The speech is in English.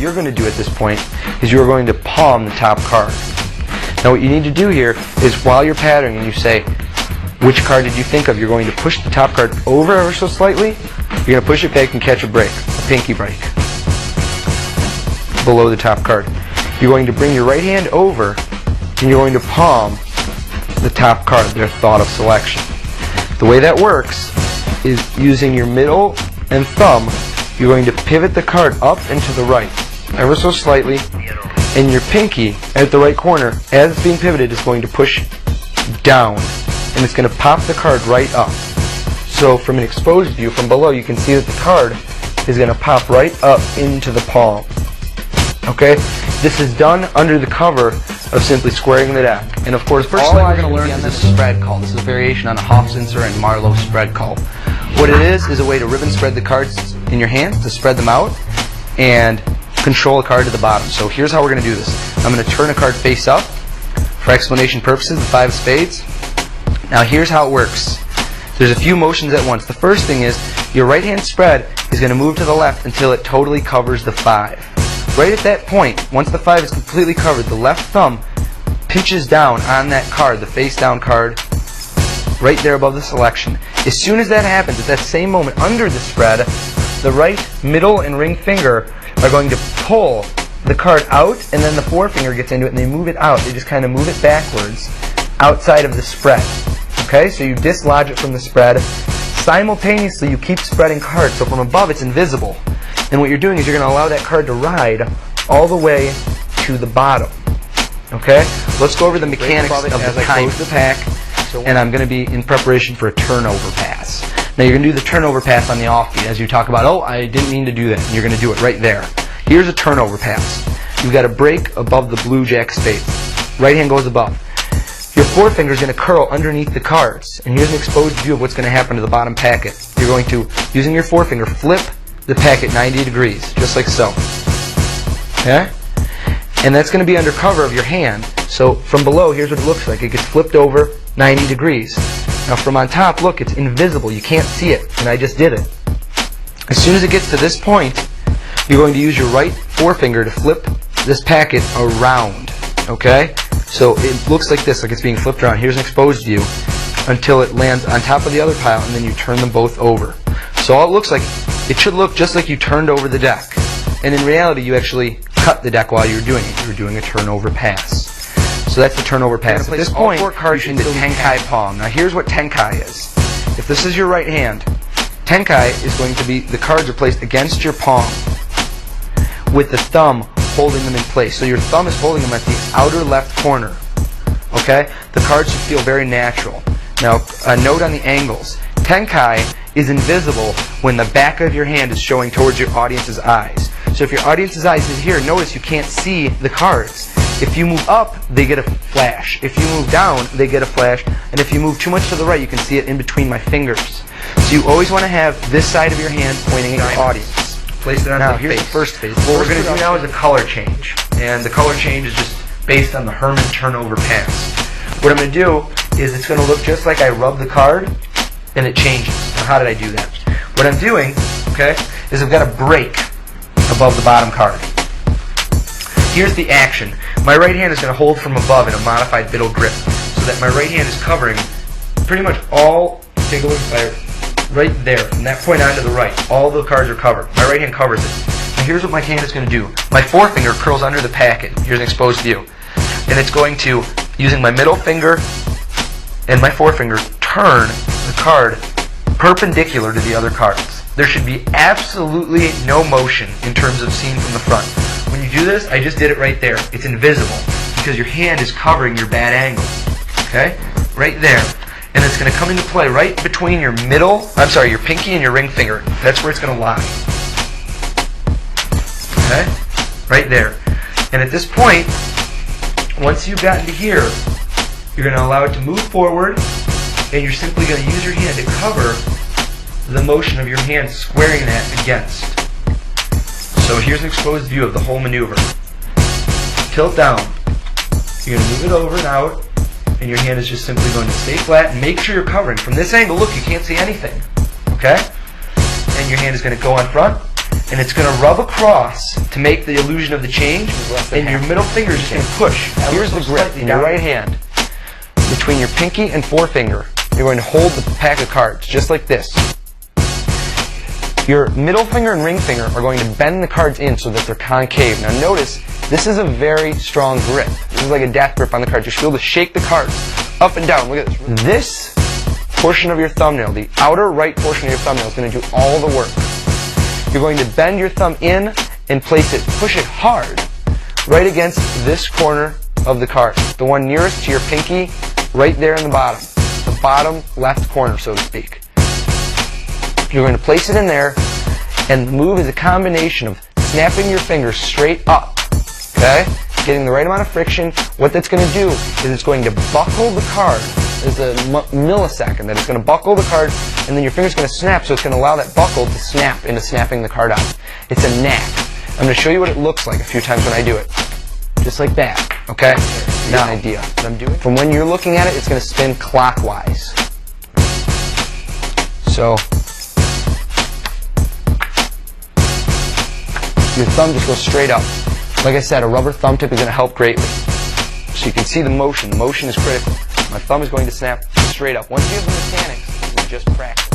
you're going to do at this point is you're going to palm the top card. Now what you need to do here is while you're patterning and you say, which card did you think of? You're going to push the top card over ever so slightly. You're going to push it back and catch a break, a pinky break, below the top card. You're going to bring your right hand over and you're going to palm the top card, their thought of selection. The way that works is using your middle and thumb, you're going to pivot the card up and to the right, ever so slightly, and your pinky at the right corner, as it's being pivoted, is going to push down, and it's going to pop the card right up. So from an exposed view from below, you can see that the card is going to pop right up into the palm. Okay? This is done under the cover of simply squaring the deck. And of course, first thing we're going to learn is this spread call. This is a variation on a Hofzinser and Marlowe spread call. What it is a way to ribbon spread the cards in your hand, to spread them out, and control a card to the bottom. So here's how we're going to do this. I'm going to turn a card face up. For explanation purposes, the 5 of spades. Now here's how it works. There's a few motions at once. The first thing is your right hand spread is going to move to the left until it totally covers the 5. Right at that point, once the 5 is completely covered, the left thumb pinches down on that card, the face down card, right there above the selection. As soon as that happens, at that same moment under the spread, the right middle and ring finger are going to pull the card out, and then the forefinger gets into it and they move it out. They just kind of move it backwards outside of the spread. Okay, so you dislodge it from the spread. Simultaneously, you keep spreading cards, so from above it's invisible. And what you're doing is you're going to allow that card to ride all the way to the bottom. Okay? Let's go over the mechanics of the time of the pack, and I'm going to be in preparation for a turnover pass. Now you're going to do the turnover pass on the offbeat as you talk about, oh, I didn't mean to do that, and you're going to do it right there. Here's a turnover pass. You've got a break above the blue jack spade. Right hand goes above. Your forefinger is going to curl underneath the cards, and here's an exposed view of what's going to happen to the bottom packet. You're going to, using your forefinger, flip the packet 90 degrees, just like so. Okay? And that's going to be under cover of your hand. So from below, here's what it looks like. It gets flipped over 90 degrees. Now from on top, look, it's invisible. You can't see it, and I just did it. As soon as it gets to this point, you're going to use your right forefinger to flip this packet around. Okay? So it looks like this, like it's being flipped around. Here's an exposed view until it lands on top of the other pile, and then you turn them both over. So all it looks like, it should look just like you turned over the deck. And in reality, you actually cut the deck while you were doing it. You were doing a turnover pass. So that's the turnover pass. At this point, you should do the Tenkai palm. Now here's what Tenkai is. If this is your right hand, Tenkai is going to be, the cards are placed against your palm with the thumb holding them in place. So your thumb is holding them at the outer left corner. Okay? The cards should feel very natural. Now, a note on the angles. Tenkai is invisible when the back of your hand is showing towards your audience's eyes. So if your audience's eyes is here, notice you can't see the cards. If you move up, they get a flash. If you move down, they get a flash. And if you move too much to the right, you can see it in between my fingers. So you always want to have this side of your hand pointing at your audience. Place it on the face. First phase. What we're going to do now is a color change. And the color change is just based on the Herman turnover pass. What I'm going to do is it's going to look just like I rub the card, and it changes. Now how did I do that? What I'm doing, okay, is I've got a break above the bottom card. Here's the action. My right hand is going to hold from above in a modified middle grip, so that my right hand is covering pretty much all, take a look at right there, from that point on to the right, all the cards are covered. My right hand covers it. Now here's what my hand is going to do. My forefinger curls under the packet. Here's an exposed view. And it's going to, using my middle finger and my forefinger, turn the card perpendicular to the other cards. There should be absolutely no motion in terms of seeing from the front. When you do this, I just did it right there. It's invisible because your hand is covering your bad angle. Okay? Right there. And it's going to come into play right between your your pinky and your ring finger. That's where it's going to lie. Okay? Right there. And at this point, once you've gotten to here, you're going to allow it to move forward, and you're simply going to use your hand to cover the motion of your hand squaring that against. So here's an exposed view of the whole maneuver. Tilt down. You're going to move it over and out, and your hand is just simply going to stay flat and make sure you're covering. From this angle, look, you can't see anything. Okay? And your hand is going to go on front, and it's going to rub across to make the illusion of the change, and your middle finger is just going to push. Here's the grip in your right hand. Between your pinky and forefinger, you're going to hold the pack of cards, just like this. Your middle finger and ring finger are going to bend the cards in so that they're concave. Now notice, this is a very strong grip. This is like a death grip on the cards. You should be able to shake the cards up and down. Look at this. This portion of your thumbnail, the outer right portion of your thumbnail, is going to do all the work. You're going to bend your thumb in and place it, push it hard, right against this corner of the card. The one nearest to your pinky, right there in the bottom left corner, so to speak. You're going to place it in there, and the move is a combination of snapping your fingers straight up, okay? Getting the right amount of friction. What that's going to do is it's going to buckle the card. There's a millisecond that it's going to buckle the card, and then your finger's going to snap, so it's going to allow that buckle to snap into snapping the card out. It's a knack. I'm going to show you what it looks like a few times when I do it. Just like that, okay? Now, an idea. What I'm doing? From when you're looking at it, it's going to spin clockwise. So, your thumb just goes straight up. Like I said, a rubber thumb tip is going to help greatly. So you can see the motion. The motion is critical. My thumb is going to snap straight up. Once you have the mechanics, it's just practice.